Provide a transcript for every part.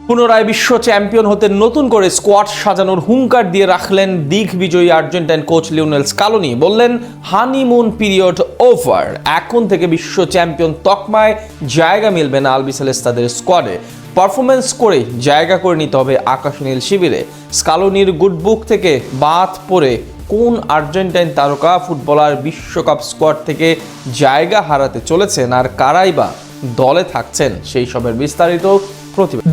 পুনরায় বিশ্ব চ্যাম্পিয়ন হতে নতুন করে স্কোয়াড সাজানোর হুঙ্কার দিয়ে রাখলেন দিগ্বিজয়ী আর্জেন্টাইন কোচ লিওনেল স্কালোনি। বললেন, হানিমুন পিরিয়ড ওভার, এখন থেকে বিশ্ব চ্যাম্পিয়ন তকমায় জায়গা মিলবে না আলবিসেলেস্তাদের স্কোয়াডে। পারফরমেন্স করে জায়গা করে নিতে হবে আকাশ নীল শিবিরে। স্কালোনির গুডবুক থেকে বাদ পড়ে কোন আর্জেন্টাইন তারকা ফুটবলার বিশ্বকাপ স্কোয়াড থেকে জায়গা হারাতে চলেছেন, আর কারাই বা দলে থাকছেন, সেই সবের বিস্তারিত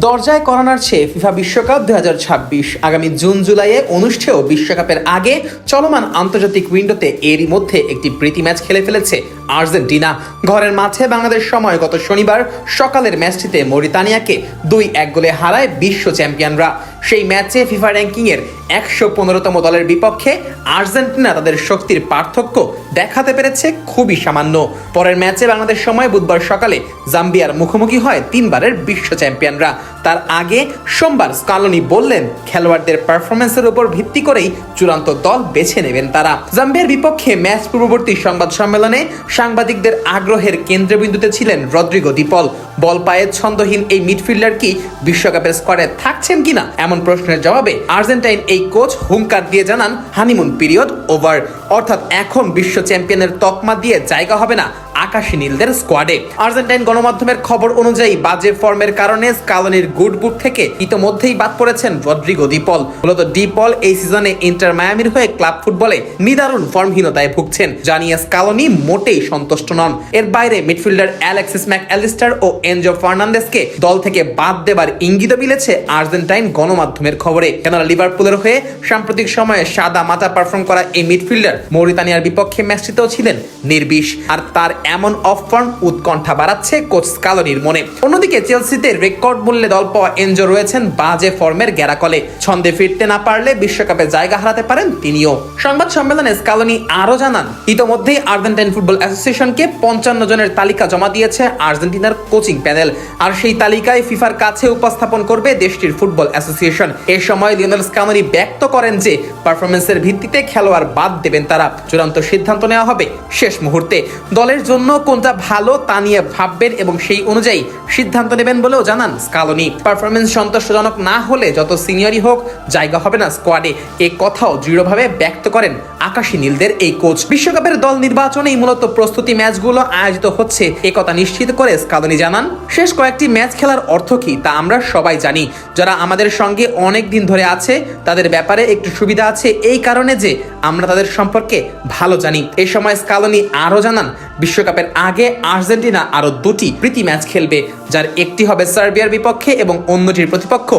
দরজায় করানোর চেয়ে ফিফা বিশ্বকাপ 2026 আগামী জুন জুলাইয়ে অনুষ্ঠেয় বিশ্বকাপের আগে চলমান আন্তর্জাতিক উইন্ডোতে এরই মধ্যে একটি প্রীতি ম্যাচ খেলে ফেলেছে আর্জেন্টিনা। ঘরের মাঠে বাংলাদেশ সময় গত শনিবার সকালের ম্যাচটিতে মরিতানিয়াকে 2-1 গোলে হারায় বিশ্ব চ্যাম্পিয়নরা। সেই ম্যাচে ফিফা র্যাঙ্কিংয়ের 115তম দলের বিপক্ষে আর্জেন্টিনা তাদের শক্তির পার্থক্য দেখাতে পেরেছে খুবই সামান্য। পরের ম্যাচে বাংলাদেশ সময় বুধবার সকালে জাম্বিয়ার মুখোমুখি হয় 3বারের বিশ্ব চ্যাম্পিয়নরা। তার আগে সোমবার স্কালোনি বললেন, খেলোয়াড়দের পারফরমেন্সের উপর ভিত্তি করেই চূড়ান্ত দল বেছে নেবেন তারা। জাম্বিয়ার বিপক্ষে ম্যাচ পূর্ববর্তী সংবাদ সম্মেলনে সাংবাদিকদের আগ্রহের কেন্দ্রবিন্দুতে ছিলেন রদ্রিগো দি পল। বল পায়ে ছন্দহীন এই মিডফিল্ডার কি বিশ্বকাপের স্কোয়াডে থাকছেন কিনা এমন প্রশ্নের জবাবে আর্জেন্টাইন এই কোচ হুঙ্কার দিয়ে জানান, হানিমুন পিরিয়ড ওভার, অর্থাৎ এখন বিশ্ব চ্যাম্পিয়নের তকমা দিয়ে জায়গা হবে না আকাশী নীলদের স্কোয়াডে। আর্জেন্টাইন গণমাধ্যমের খবর অনুযায়ী বাজে ফর্মের কারণে স্কালোনির গুড বুক থেকে ইতোমধ্যেই বাদ পড়েছেন রদ্রিগো দি পল। মূলত ডি পল এই সিজনে ইন্টার মায়ামির হয়ে ক্লাব ফুটবলে নিদারুণ ফর্মহীনতায় ভুগছেন, জানিয়ে স্কালোনি মোটেই সন্তুষ্ট নন। এর বাইরে মিডফিল্ডার অ্যালেক্সিস ম্যাকঅ্যালিস্টার ও এনজো ফার্নান্দেসকে দল থেকে বাদ দেবার ইঙ্গিত মিলেছে আর্জেন্টাইন গণমাধ্যমের খবরে। কেননা লিভারপুলের হয়ে সাম্প্রতিক সময়ে সাদা মাথা পারফর্ম করা এই মিডফিল্ডার মরিতানিয়ার বিপক্ষে ম্যাচটিতেও ছিলেন নির্বিষ, আর তার এমন অফ ফর্ম উৎকণ্ঠা বাড়াচ্ছে কোচ স্কালোনির মনে। অন্যদিকে চেলসিতে রেকর্ড মূল্যে দল পাওয়া এনজো রয়েছেন বাজে ফর্মের গ্যারাকলে। ছন্দে ফিরতে না পারলে বিশ্বকাপে জায়গা হারাতে পারেন তিনিও। সংবাদ সম্মেলনে স্কালোনি আরো জানান, ইতোমধ্যেই আর্জেন্টাইন ফুটবল অ্যাসোসিয়েশনকে 55 জনের তালিকা জমা দিয়েছে আর্জেন্টিনার কোচিং প্যানেল, আর সেই তালিকায় ফিফার কাছে উপস্থাপন করবে দেশটির ফুটবল অ্যাসোসিয়েশন। এ সময় লিওনেল স্কালোনি ব্যক্ত করেন যে পারফরমেন্সের ভিত্তিতে খেলোয়াড় বাদ দেবেন তারা, চূড়ান্ত সিদ্ধান্ত নেওয়া হবে শেষ মুহূর্তে। দলের জন্য কোনটা ভালো তা নিয়ে ভাববেন এবং সেই অনুযায়ী সিদ্ধান্ত নেবেন বলেও জানান স্কালোনি। পারফরমেন্স সন্তোষজনক না হলে যত সিনিয়রই হোক জায়গা হবে না স্কোয়াডে, এ কথাও দৃঢ়ভাবে ব্যক্ত করেন আকাশী নীলদের এই কোচ। বিশ্বকাপের দল নির্বাচনেই মূলত প্রস্তুতি ম্যাচগুলো আয়োজিত হচ্ছে এ কথা নিশ্চিত করে স্কালোনি জানান, শেষ কয়েকটি ম্যাচ খেলার অর্থ কি তা আমরা সবাই জানি। যারা আমাদের সঙ্গে অনেক দিন ধরে আছে তাদের ব্যাপারে একটু সুবিধা আছে এই কারণে যে আমরা তাদের সম্পর্কে ভালো জানি। এই সময় স্কালোনি আরো জানান, বিশ্বকাপের আগে আর্জেন্টিনা আরো 2টি প্রীতি ম্যাচ খেলবে, যার একটি হবে সার্বিয়ার বিপক্ষে এবং অন্যটির প্রতিপক্ষ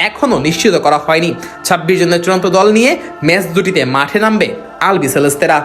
এখনো নিশ্চিত করা হয়নি। 26 জনের চূড়ান্ত দল নিয়ে ম্যাচ দুটিতে মাঠে নামবে আলবিসেলেস্তেরা।